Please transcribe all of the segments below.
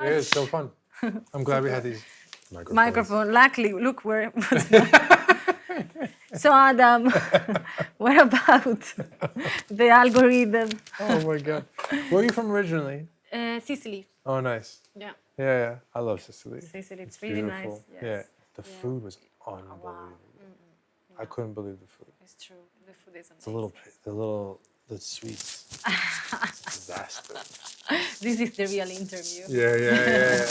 Yeah, it's so fun. I'm glad we had these microphones. Microphone. Luckily, look where. So Adam, what about the algorithm? Oh my God. Where are you from originally? Sicily. Oh, nice. Yeah. Yeah, yeah. I love Sicily. Sicily, it's really Beautiful. nice. Yes. Yeah. The food was unbelievable. Wow. I couldn't believe the food. It's true. The food is amazing. The sweets. Disastrous. This is the real interview. Yeah.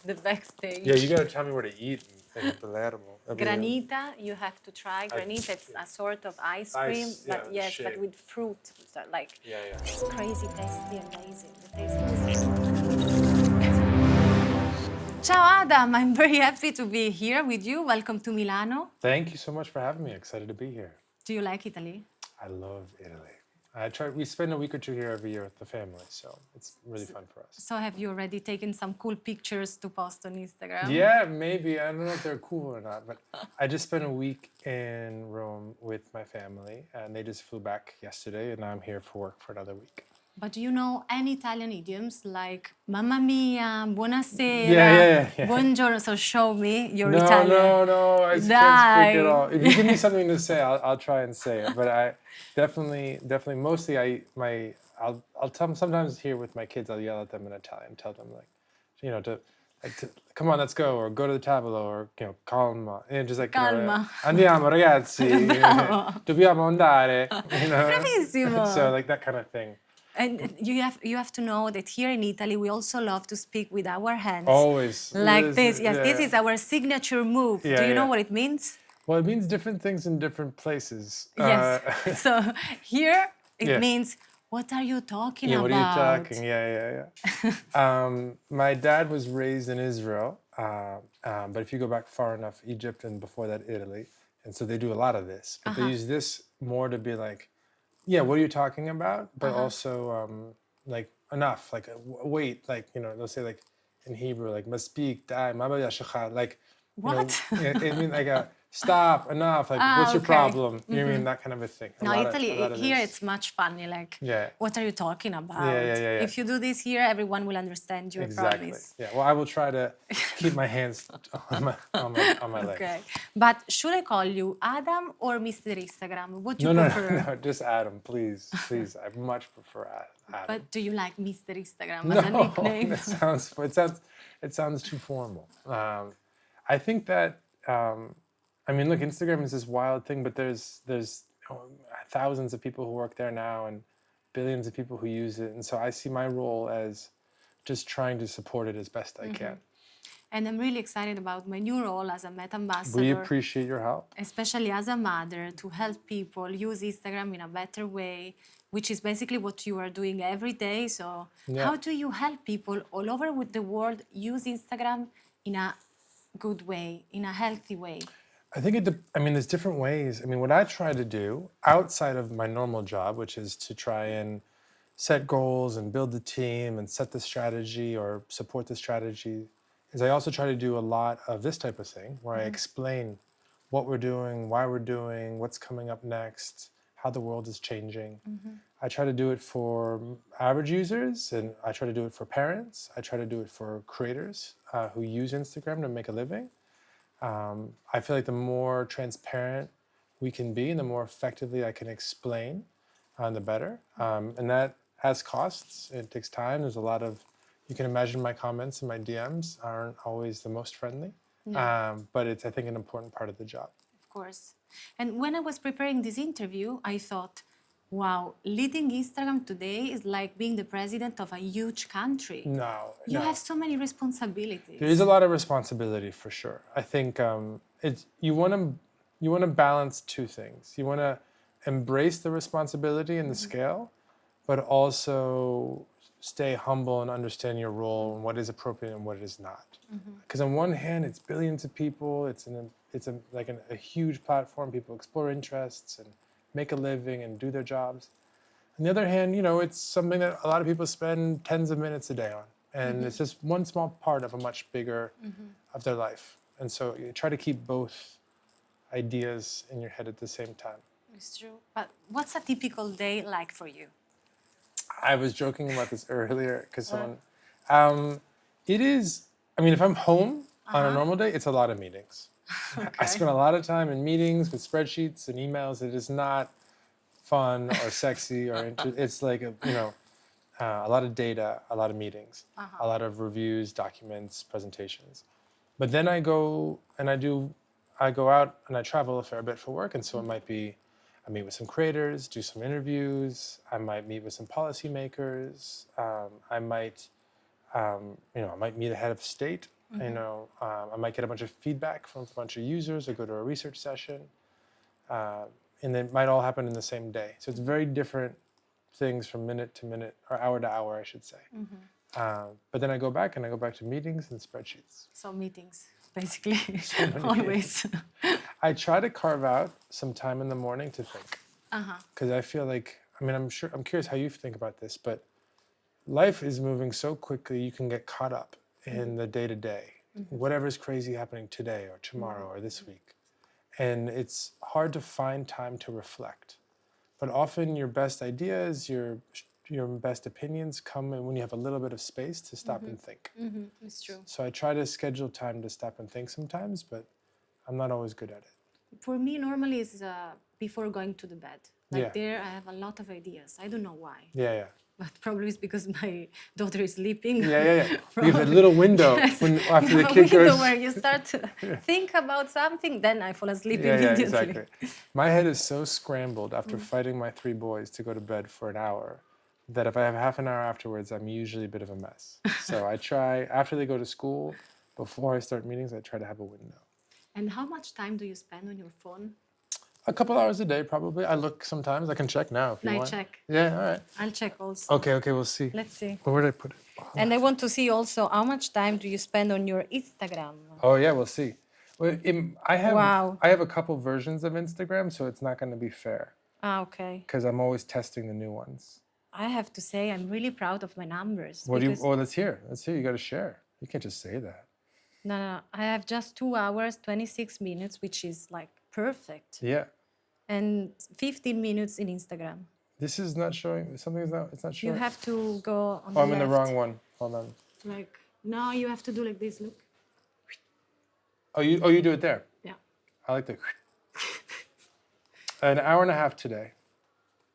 The backstage. Yeah, you gotta tell me where to eat in Palermo. Granita, you have to try. Granita, it's a sort of ice cream, but yes, shape. but with fruit. So like it's crazy tasty, amazing. The taste is Ciao Adam, I'm very happy to be here with you. Welcome to Milano. Thank you so much for having me. Excited to be here. Do you like Italy? I love Italy. We spend a week or two here every year with the family, so it's really fun for us. So have you already taken some cool pictures to post on Instagram? Yeah, maybe. I don't know if they're cool or not, but I just spent a week in Rome with my family, and they just flew back yesterday, and now I'm here for work for another week. But do you know any Italian idioms like Mamma mia, buonasera, Yeah. buongiorno? So show me your Italian. No, I can't speak at all. If you give me something to say, I'll try and say it. But I definitely, mostly I'll tell them sometimes here with my kids. I'll yell at them in Italian, tell them to come on, let's go, or go to the tavolo, or calma, and just like Calma. Andiamo ragazzi, dobbiamo andare, Bravissimo. So like that kind of thing. And you have to know that here in Italy we also love to speak with our hands. Always. Like this. Yes, this is our signature move. Do you know what it means? Well, it means different things in different places. Yes. So here it means, what are you talking about? What are you talking? Yeah. My dad was raised in Israel, but if you go back far enough, Egypt, and before that, Italy. And so they do a lot of this. But they use this more to be like, what are you talking about? But also, like, enough, like, wait, like, they'll say, like, in Hebrew, like, maspeak, dai, like, what? I mean, like, stop, enough, like, what's your problem? You know what I mean? That kind of a thing. No, Italy, here it's much funny, like, what are you talking about? Yeah. If you do this here, everyone will understand you, I promise. Yeah, well, I will try to keep my hands on my legs. Okay, but should I call you Adam or Mr. Instagram? What do you prefer? No, just Adam, please. I much prefer Adam. But do you like Mr. Instagram as a nickname? It sounds too formal. I think that, look, Instagram is this wild thing, but there's thousands of people who work there now and billions of people who use it. And so I see my role as just trying to support it as best I can. And I'm really excited about my new role as a Met Ambassador. We appreciate your help. Especially as a mother, to help people use Instagram in a better way, which is basically what you are doing every day. So how do you help people all over with the world use Instagram in a good way, in a healthy way? I think there's different ways. What I try to do outside of my normal job, which is to try and set goals and build the team and set the strategy or support the strategy, is I also try to do a lot of this type of thing where I explain what we're doing, why we're doing, what's coming up next, how the world is changing. I try to do it for average users, and I try to do it for parents. I try to do it for creators who use Instagram to make a living. I feel like the more transparent we can be and the more effectively I can explain, the better. And that has costs. It takes time. There's a lot of, you can imagine my comments and my DMs aren't always the most friendly, but it's, I think, an important part of the job. Of course. And when I was preparing this interview, I thought, wow, leading Instagram today is like being the president of a huge country. No. You have so many responsibilities. There is a lot of responsibility for sure. I think you want to balance two things. You want to embrace the responsibility and the scale, but also stay humble and understand your role and what is appropriate and what is not. Because on one hand, it's billions of people. It's a huge platform. People explore interests and make a living and do their jobs. On the other hand, it's something that a lot of people spend tens of minutes a day on. And it's just one small part of a much bigger of their life. And so you try to keep both ideas in your head at the same time. It's true. But what's a typical day like for you? I was joking about this earlier because It is, I mean, if I'm home on a Uh-huh. normal day, it's a lot of meetings. I Okay. spend a lot of time in meetings with spreadsheets and emails. It is not fun or sexy or it's like a lot of data, a lot of meetings, a lot of reviews, documents, presentations. But then I go out and I travel a fair bit for work, and so it might be I meet with some creators, do some interviews. I might meet with some policymakers. I might I might meet a head of state. I might get a bunch of feedback from a bunch of users or go to a research session. And it might all happen in the same day. So it's very different things from minute to minute, or hour to hour, I should say. But then I go back to meetings and spreadsheets. So meetings, basically, many always. I try to carve out some time in the morning to think. Uh-huh. Because I feel like, I'm curious how you think about this, but life is moving so quickly, you can get caught up in the day to day, whatever's crazy happening today or tomorrow or this week. And it's hard to find time to reflect. But often your best ideas, your best opinions come when you have a little bit of space to stop and think. It's true. So I try to schedule time to stop and think sometimes, but I'm not always good at it. For me, normally it's before going to the bed. Like Yeah. there, I have a lot of ideas. I don't know why. Yeah. But probably it's because my daughter is sleeping. Yeah. You have a little window after the kid window goes. where you start to think about something, then I fall asleep Yeah, immediately. exactly. My head is so scrambled after fighting my 3 boys to go to bed for an hour that if I have half an hour afterwards, I'm usually a bit of a mess. So I try, after they go to school, before I start meetings, I try to have a window. And how much time do you spend on your phone? A couple hours a day, probably. I look sometimes. I can check now if you want. Check. Yeah, all right. I'll check also. Okay, we'll see. Let's see. Where did I put it? And I want to see also how much time do you spend on your Instagram? Oh, yeah, we'll see. Well, Wow. I have a couple versions of Instagram, so it's not going to be fair. Okay. Because I'm always testing the new ones. I have to say I'm really proud of my numbers. Let's hear. You got to share. You can't just say that. No. I have just 2 hours, 26 minutes, which is like perfect. Yeah. And 15 minutes in Instagram. This is not showing. It's not showing. You have to go on the I'm in the left. wrong one. Hold on. Like, no, you have to do like this, look. Oh, you do it there. Yeah. I like the. An hour and a half today,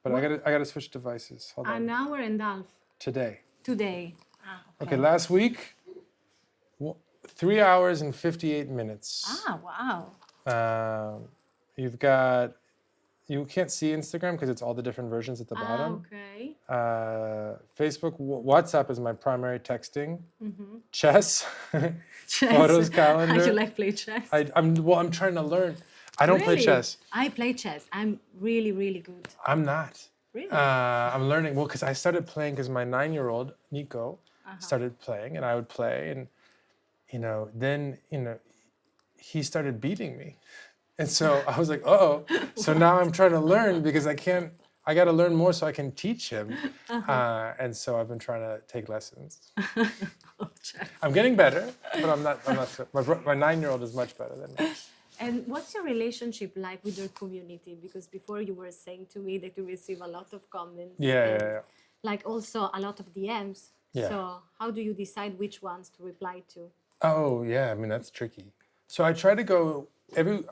but I gotta switch devices. Hold on. An hour and a half Today. today. Okay, last week, 3 hours and 58 minutes. Wow. You've got. You can't see Instagram because it's all the different versions at the bottom. Okay. Facebook, WhatsApp is my primary texting. Chess, photos, calendar. You like play chess? I'm trying to learn. I don't play Really? chess. I play chess. I'm really, really good. I'm not. Really? I'm learning. Well, because I started playing because my 9-year-old Nico started playing, and I would play, and then he started beating me. And so I was like, oh. So now I'm trying to learn because I got to learn more so I can teach him. And so I've been trying to take lessons. I'm getting better, but I'm not so, my 9-year-old is much better than me. And what's your relationship like with your community? Because before you were saying to me that you receive a lot of comments. Yeah. Like also a lot of DMs. Yeah. So how do you decide which ones to reply to? Oh, yeah. That's tricky. So I try to go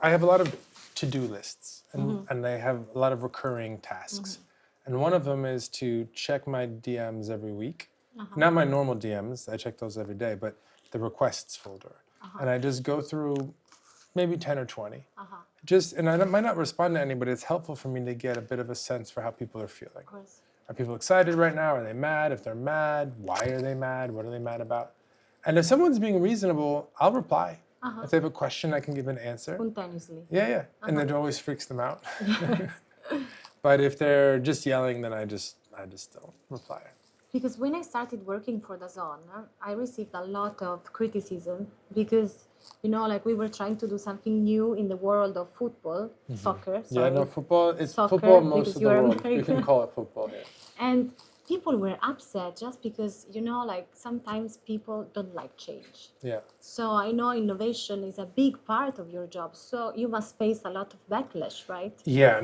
I have a lot of to-do lists, and they have a lot of recurring tasks. And one of them is to check my DMs every week. Not my normal DMs, I check those every day, but the requests folder. And I just go through maybe 10 or 20. And I might not respond to any, but it's helpful for me to get a bit of a sense for how people are feeling. Of course. Are people excited right now? Are they mad? If they're mad, why are they mad? What are they mad about? And if someone's being reasonable, I'll reply. If they have a question, I can give an answer. Spontaneously. Yeah. And it always freaks them out. But if they're just yelling, then I just don't reply. Because when I started working for DAZN, I received a lot of criticism because, like we were trying to do something new in the world of football, soccer. Sorry. Yeah, no, football, it's Soccer, football most of the world. American. You can call it football, yeah. And people were upset just because, like sometimes people don't like change. Yeah. So I know innovation is a big part of your job. So you must face a lot of backlash, right? Yeah,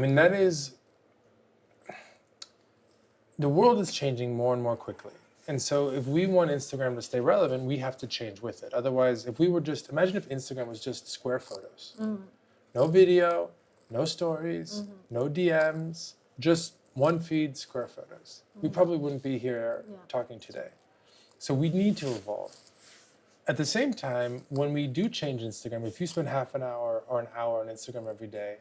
the world is changing more and more quickly. And so if we want Instagram to stay relevant, we have to change with it. Otherwise, if we were just, imagine if Instagram was just square photos. No video, no stories, no DMs, just one feed, square photos. We probably wouldn't be here talking today. So we need to evolve. At the same time, when we do change Instagram, if you spend half an hour or an hour on Instagram every day,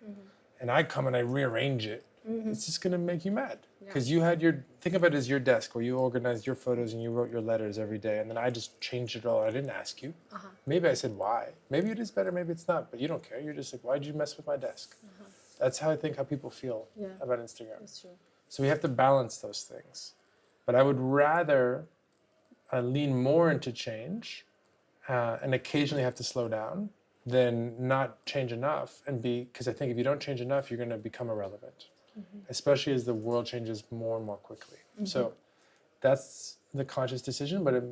and I come and I rearrange it, it's just gonna make you mad. Because you had think of it as your desk where you organized your photos and you wrote your letters every day, and then I just changed it all. I didn't ask you. Maybe I said why. Maybe it is better, maybe it's not, but you don't care. You're just like, why'd you mess with my desk? That's how I think how people feel about Instagram. That's true. So we have to balance those things. But I would rather lean more into change and occasionally have to slow down than not change enough because I think if you don't change enough, you're going to become irrelevant, especially as the world changes more and more quickly. So that's the conscious decision, but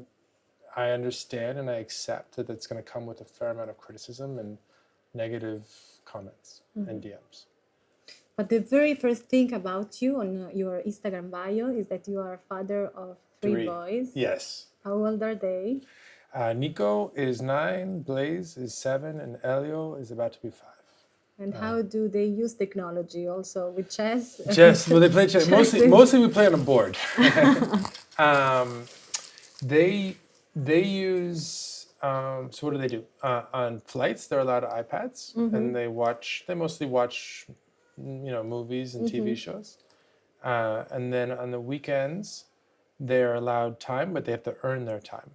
I understand and I accept that it's going to come with a fair amount of criticism and negative comments and DMs. But the very first thing about you on your Instagram bio is that you are a father of three boys. Yes. How old are they? Nico is 9, Blaze is 7, and Elio is about to be 5. And how do they use technology also with chess? Chess, well, they play chess. Mostly we play on a board. They use, so what do? On flights, they're allowed iPads, and they mostly watch, movies and TV shows. And then on the weekends, they're allowed time, but they have to earn their time.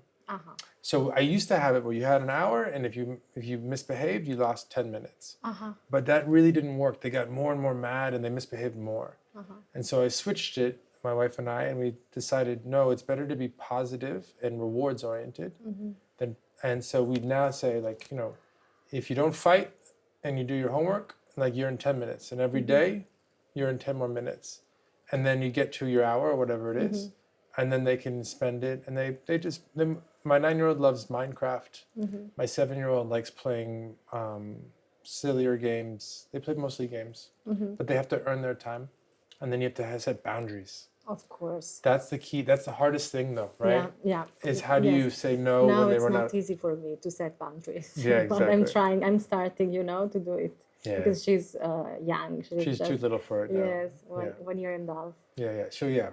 So I used to have it where you had an hour, and if you misbehaved, you lost 10 minutes. But that really didn't work. They got more and more mad, and they misbehaved more. And so I switched it, my wife and I, and we decided, no, it's better to be positive and rewards oriented. And so we now say, if you don't fight and you do your homework, you're in 10 minutes, and every day you're in 10 more minutes, and then you get to your hour or whatever it is, and then they can spend it, and my 9-year-old loves Minecraft. My 7-year-old likes playing sillier games. They play mostly games, but they have to earn their time, and then you have to set boundaries. Of course. That's the key. That's the hardest thing, though, right? Yeah. Is how do you say no now when they run out? Now it's not easy for me to set boundaries. Yeah, exactly. But I'm trying. I'm starting, to do it. Yeah. Because she's young. She's too little for it now. Yes, 1 year and a half. Yeah. So yeah.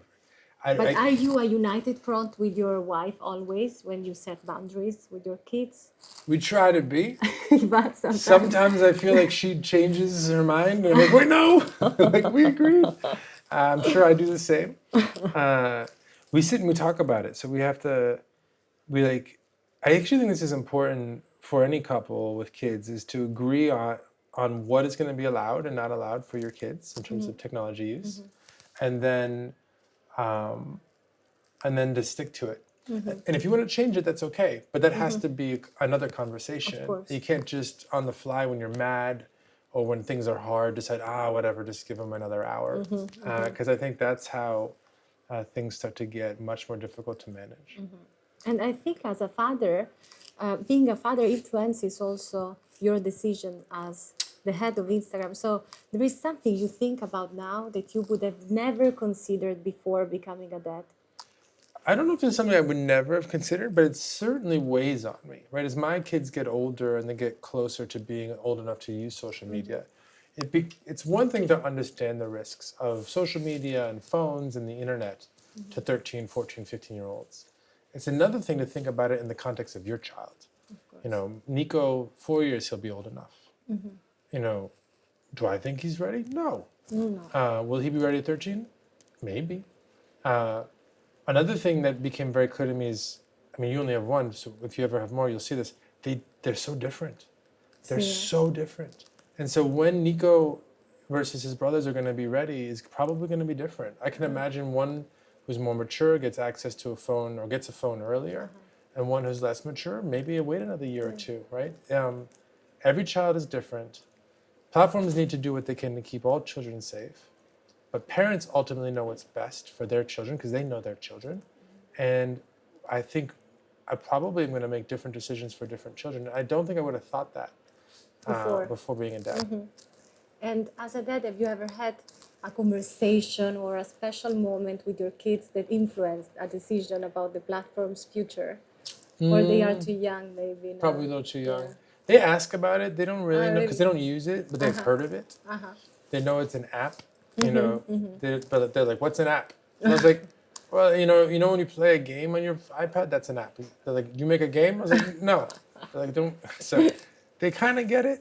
But are you a united front with your wife always when you set boundaries with your kids? We try to be. But sometimes I feel like she changes her mind and I'm like, wait, no, we agreed. I'm sure I do the same. We sit and we talk about it. So we have to, I actually think this is important for any couple with kids is to agree on what is going to be allowed and not allowed for your kids in terms of technology use. And then to stick to it. And if you want to change it, that's okay. But that has to be another conversation. You can't just on the fly when you're mad or when things are hard decide, whatever, just give them another hour. Because I think that's how things start to get much more difficult to manage. And I think as a father, being a father influences also your decision as the head of Instagram. So there is something you think about now that you would have never considered before becoming a dad? I don't know if it's something I would never have considered, but it certainly weighs on me, right? As my kids get older and they get closer to being old enough to use social media, it's one thing to understand the risks of social media and phones and the internet to 13, 14, 15-year-olds. It's another thing to think about it in the context of your child. Nico, 4 years, he'll be old enough. Do I think he's ready? No. Will he be ready at 13? Maybe. Another thing that became very clear to me is, you only have one, so if you ever have more, you'll see this. They're so different. They're so different. And so when Nico versus his brothers are going to be ready is probably going to be different. I can imagine one who's more mature gets access to a phone or gets a phone earlier, and one who's less mature, maybe wait another year or two, right? Every child is different. Platforms need to do what they can to keep all children safe. But parents ultimately know what's best for their children because they know their children. And I think I probably am going to make different decisions for different children. I don't think I would have thought that before being a dad. And as a dad, have you ever had a conversation or a special moment with your kids that influenced a decision about the platform's future? Or they are too young, maybe? No? Probably a little too young. Yeah. They ask about it. They don't really know because Really? they don't use it, but they've heard of it. They know it's an app. You know, but they're like, "What's an app?" And I was like, "Well, when you play a game on your iPad, that's an app." They're like, "You make a game?" I was like, "No." They're like, "Don't." So they kind of get it,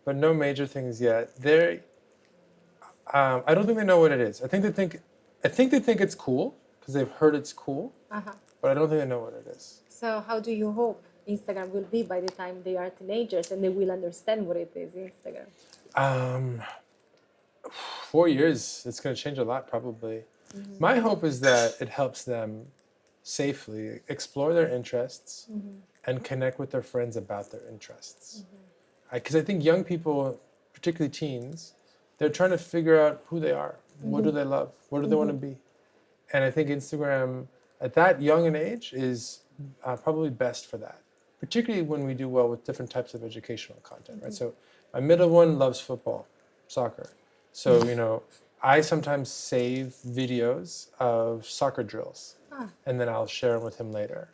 but no major things yet. I don't think they know what it is. I think they think it's cool because they've heard it's cool, but I don't think they know what it is. So how do you hope Instagram will be by the time they are teenagers and they will understand what it is, Instagram? 4 years, it's going to change a lot, probably. My hope is that it helps them safely explore their interests and connect with their friends about their interests. Because I think young people, particularly teens, they're trying to figure out who they are. What do they love? What do they want to be? And I think Instagram, at that young an age, is probably best for that, particularly when we do well with different types of educational content, right? So my middle one loves football, soccer. So, I sometimes save videos of soccer drills, and then I'll share them with him later.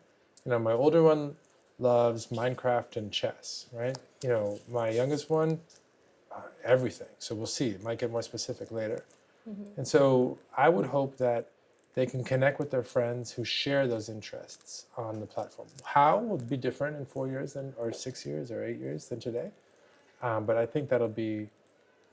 My older one loves Minecraft and chess, right? My youngest one, everything. So we'll see. It might get more specific later. And so I would hope that they can connect with their friends who share those interests on the platform. How will be different in 4 years or 6 years or 8 years than today. But I think that'll be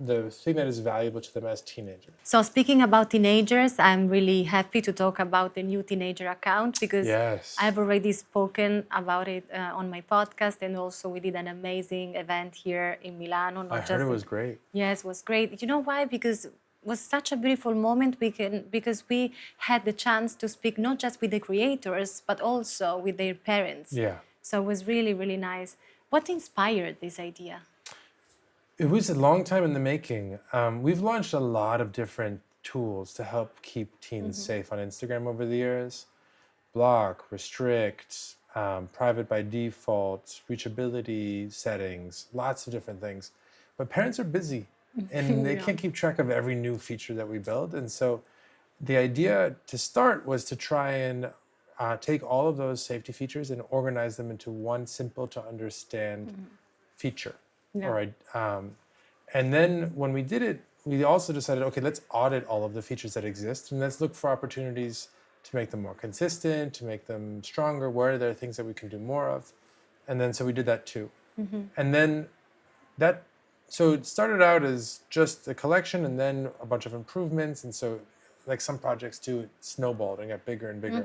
the thing that is valuable to them as teenagers. So speaking about teenagers, I'm really happy to talk about the new teenager account because Yes. I've already spoken about it on my podcast, and also we did an amazing event here in Milano. I heard it was great. Yes, it was great. You know why? Because it was such a beautiful moment because we had the chance to speak not just with the creators, but also with their parents. Yeah. So it was really, really nice. What inspired this idea? It was a long time in the making. We've launched a lot of different tools to help keep teens safe on Instagram over the years. Block, restrict, private by default, reachability settings, lots of different things. But parents are busy and they can't keep track of every new feature that we build. And so the idea to start was to try and take all of those safety features and organize them into one simple to understand feature. Yeah. All right. And then when we did it, we also decided, okay, let's audit all of the features that exist and let's look for opportunities to make them more consistent, to make them stronger. Where are there things that we can do more of? And then so we did that too. And then so it started out as just a collection and then a bunch of improvements. And so like some projects do, it snowballed and got bigger and bigger.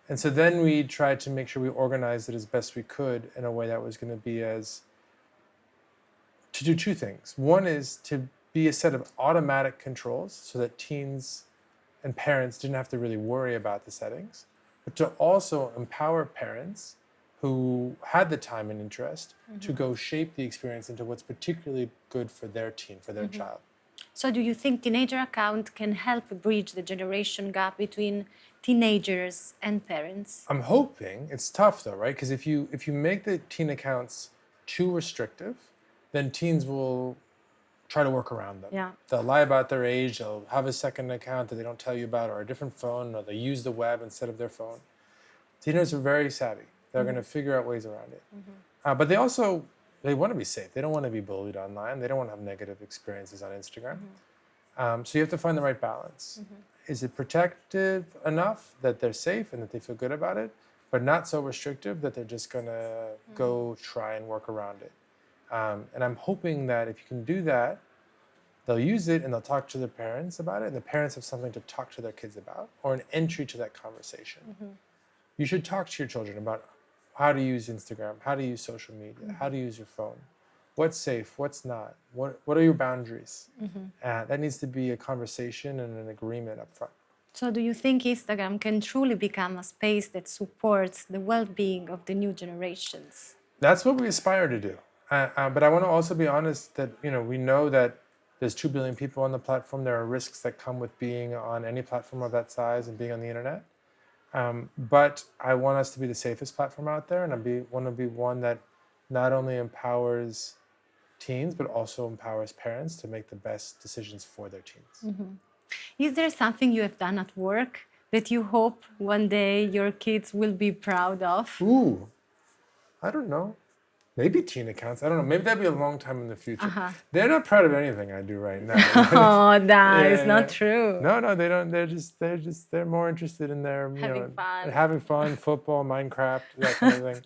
And so then we tried to make sure we organized it as best we could in a way that was going to be to do two things. One is to be a set of automatic controls so that teens and parents didn't have to really worry about the settings, but to also empower parents who had the time and interest to go shape the experience into what's particularly good for their teen, for their child. So do you think teenager account can help bridge the generation gap between teenagers and parents? I'm hoping. It's tough though, right? Because if you make the teen accounts too restrictive, then teens will try to work around them. Yeah. They'll lie about their age, they'll have a second account that they don't tell you about, or a different phone, or they use the web instead of their phone. Teenagers are very savvy. They're going to figure out ways around it. But they want to be safe. They don't want to be bullied online. They don't want to have negative experiences on Instagram. So you have to find the right balance. Is it protective enough that they're safe and that they feel good about it, but not so restrictive that they're just going to go try and work around it? And I'm hoping that if you can do that, they'll use it and they'll talk to their parents about it, and the parents have something to talk to their kids about, or an entry to that conversation. You should talk to your children about how to use Instagram, how to use social media, how to use your phone, what's safe, what's not, what are your boundaries. That needs to be a conversation and an agreement up front. So do you think Instagram can truly become a space that supports the well-being of the new generations? That's what we aspire to do. But I want to also be honest that we know that there's 2 billion people on the platform. There are risks that come with being on any platform of that size and being on the internet. But I want us to be the safest platform out there, and want to be one that not only empowers teens, but also empowers parents to make the best decisions for their teens. Is there something you have done at work that you hope one day your kids will be proud of? Ooh, I don't know. Maybe teen accounts. I don't know. Maybe that'd be a long time in the future. They're not proud of anything I do right now. Oh, that is not true. No, they don't. They're more interested in their having fun, football, Minecraft, that kind of thing.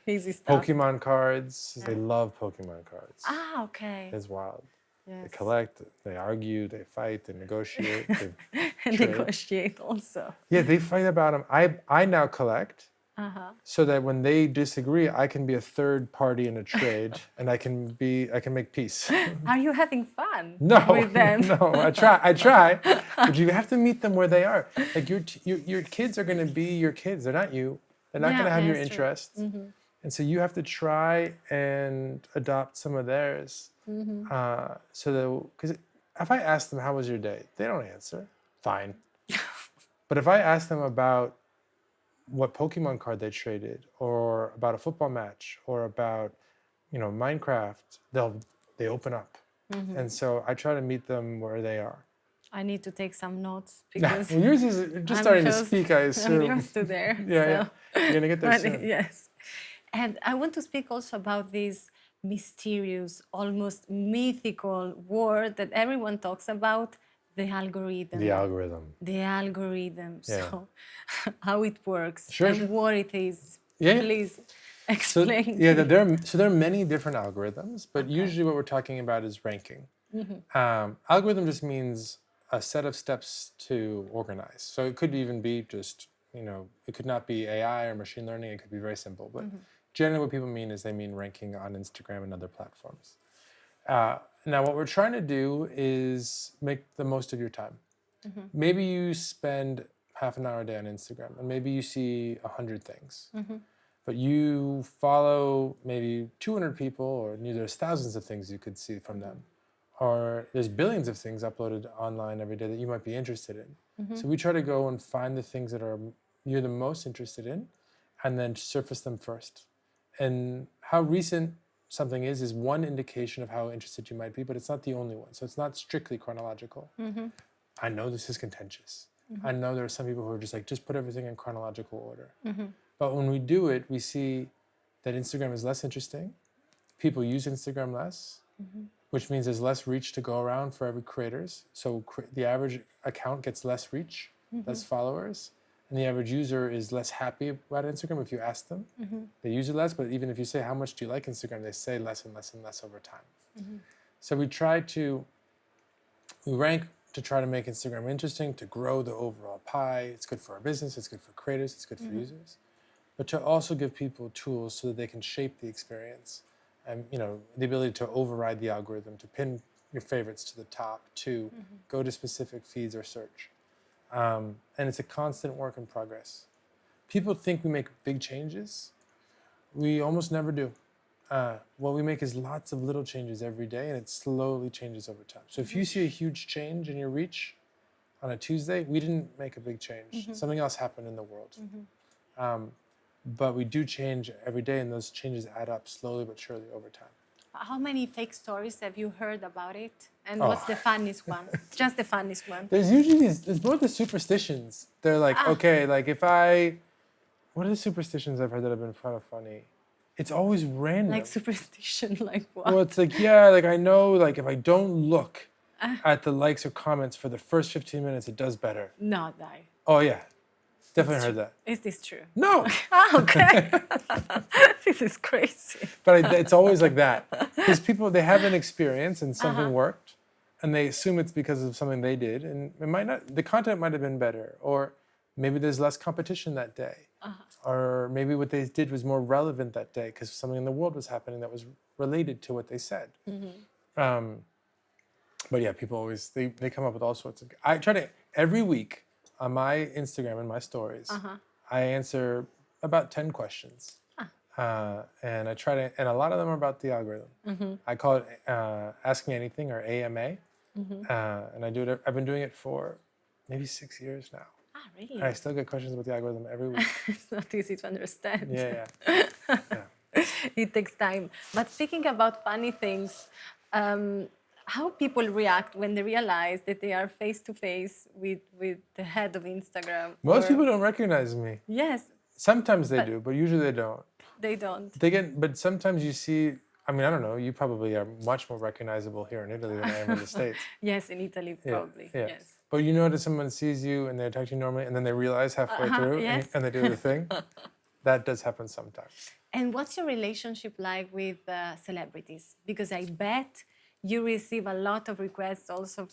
Easy stuff. Pokemon cards. They love Pokemon cards. Ah, okay. It's wild. Yes. They collect, they argue, they fight, they negotiate. And negotiate also. Yeah, they fight about them. I now collect. So that when they disagree, I can be a third party in a trade, and I can make peace. Are you having fun with them? No, I try, but you have to meet them where they are. Like your kids are going to be your kids. They're not you. They're not going to have your interests, and so you have to try and adopt some of theirs. So that, because if I ask them how was your day, they don't answer. Fine, but if I ask them about what Pokemon card they traded, or about a football match, or about, Minecraft, they open up. And so I try to meet them where they are. I need to take some notes because well, yours is just starting to speak, I assume. I'm used to there. Yeah. You're gonna get there soon. Yes. And I want to speak also about this mysterious, almost mythical word that everyone talks about. The algorithm. The algorithm. The algorithm. Yeah. So, how it works and what it is. Yeah. Please explain. There are many different algorithms, but usually what we're talking about is ranking. Algorithm just means a set of steps to organize. So it could even be just, it could not be AI or machine learning. It could be very simple. But generally what people mean is they mean ranking on Instagram and other platforms. Now, what we're trying to do is make the most of your time. Maybe you spend half an hour a day on Instagram, and maybe you see 100 things. But you follow maybe 200 people, or there's thousands of things you could see from them. Or there's billions of things uploaded online every day that you might be interested in. So we try to go and find the things that you're the most interested in, and then surface them first. And how recent something is one indication of how interested you might be, but it's not the only one. So it's not strictly chronological. I know this is contentious. I know there are some people who are just put everything in chronological order. But when we do it, we see that Instagram is less interesting. People use Instagram less, which means there's less reach to go around for every creators. So the average account gets less reach, less followers. And the average user is less happy about Instagram if you ask them. They use it less, but even if you say, how much do you like Instagram? They say less and less and less over time. So we rank to try to make Instagram interesting, to grow the overall pie. It's good for our business, it's good for creators, it's good for users. But to also give people tools so that they can shape the experience. And the ability to override the algorithm, to pin your favorites to the top, to go to specific feeds or search. And it's a constant work in progress. People think we make big changes. We almost never do. What we make is lots of little changes every day, and it slowly changes over time. So if you see a huge change in your reach on a Tuesday, we didn't make a big change. Something else happened in the world. But we do change every day, and those changes add up slowly but surely over time. How many fake stories have you heard about it? And what's the funniest one? Just the funniest one. There's usually there's more the superstitions. They're like, okay, like what are the superstitions I've heard that have been kind of funny? It's always random. Like superstition, like what? Well, it's like, like I know, like if I don't look at the likes or comments for the first 15 minutes, it does better. No, die. Oh yeah, definitely heard that. Is this true? No. Okay. This is crazy. But it's always like that. Because people, they have an experience and something worked, and they assume it's because of something they did, and it might not. The content might have been better, or maybe there's less competition that day, or maybe what they did was more relevant that day because something in the world was happening that was related to what they said. But yeah, people always they come up with all sorts of. I try to every week on my Instagram and my stories, I answer about 10 questions. And I try to, and a lot of them are about the algorithm. I call it Ask Me Anything, or AMA. And I do it. I've been doing it for maybe 6 years now. Ah, really? And I still get questions about the algorithm every week. It's not easy to understand. Yeah. It takes time. But speaking about funny things, how people react when they realize that they are face to face with the head of Instagram? Most people don't recognize me. Yes, Sometimes they But- do, but usually they don't. they don't. But sometimes you see, I mean, I don't know, you probably are much more recognizable here in Italy than I am in the States. Yes, in Italy, probably. Yeah. Yes. But you notice someone sees you and they talk to you normally and then they realize halfway through yes. and they do the thing. That does happen sometimes. And what's your relationship like with celebrities? Because I bet you receive a lot of requests also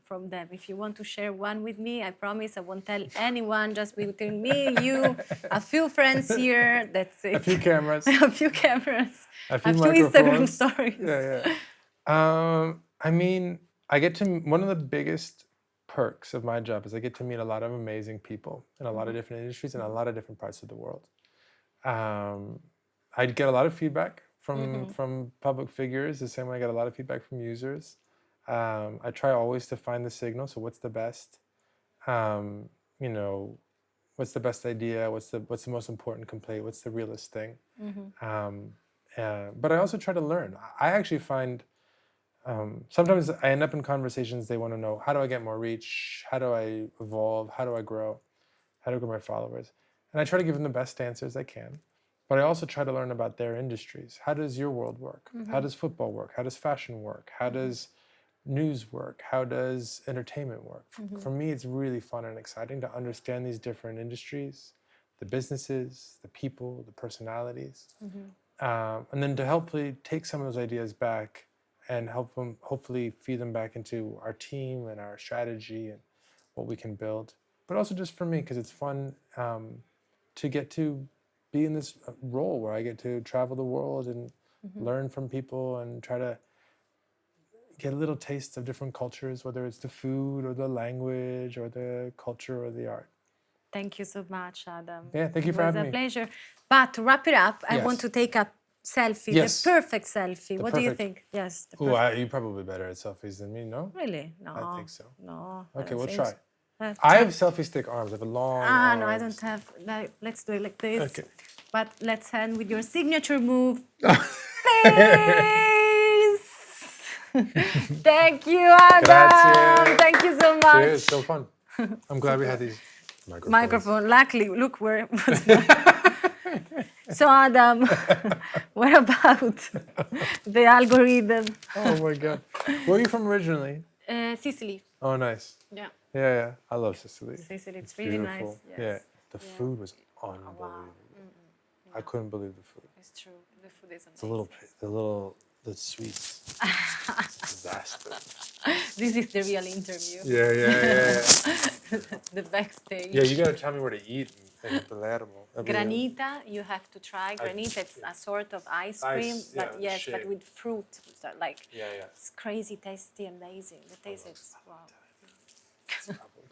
from them. If you want to share one with me, I promise I won't tell anyone, just between me, you, a few friends here, that's it. A few cameras. A few cameras. A few Instagram microphones. stories. Yeah. I mean, I get to, one of the biggest perks of my job is I get to meet a lot of amazing people in a lot of different industries and a lot of different parts of the world. I get a lot of feedback from public figures, the same way I get a lot of feedback from users. I try always to find the signal. So what's the best? You know, what's the best idea? What's the most important complaint? What's the realest thing? But I also try to learn. I actually find sometimes I end up in conversations. They want to know, how do I get more reach? How do I evolve? How do I grow? How do I grow my followers? And I try to give them the best answers I can. But I also try to learn about their industries. How does your world work? How does football work? How does fashion work? How does news work? How does entertainment work? For me, it's really fun and exciting to understand these different industries, the businesses, the people, the personalities, and then to hopefully take some of those ideas back and help them, hopefully feed them back into our team and our strategy and what we can build. But also just for me, because it's fun to get to be in this role where I get to travel the world and learn from people and try to get a little taste of different cultures, whether it's the food or the language or the culture or the art. Thank you so much, Adam. Yeah, thank you for having me. It was a pleasure. But to wrap it up, I Yes. want to take a selfie, Yes. the perfect selfie. What do you perfect- think? Yes. The Ooh, perfect. you're probably better at selfies than me, no? Really? No. I think so. No. I Okay, don't we'll think try. so. I have selfie stick arms. I have a long No, I arms. don't have. Like, let's do it like this. Okay. But let's end with your signature move. Thank you, Adam. Grazie. Thank you so much. Cheers, so fun. I'm glad we had these microphones. Microphone. Luckily, look where. So, Adam, what about the algorithm? Oh my God. Where are you from originally? Sicily. Oh, nice. Yeah. Yeah. I love Sicily. Sicily, it's really Beautiful. nice. Yes. Yeah. The food was unbelievable. I couldn't believe the food. It's true. The food is The amazing. the sweets. Disaster. This is the real interview. Yeah. The backstage. Yeah, you gotta tell me where to eat in Palermo. Granita, you have to try. Granita, it's a sort of ice cream, Ice, but yeah, yes, but shape. with fruit. So like Yeah. it's crazy tasty, amazing. The taste is wow. It's probably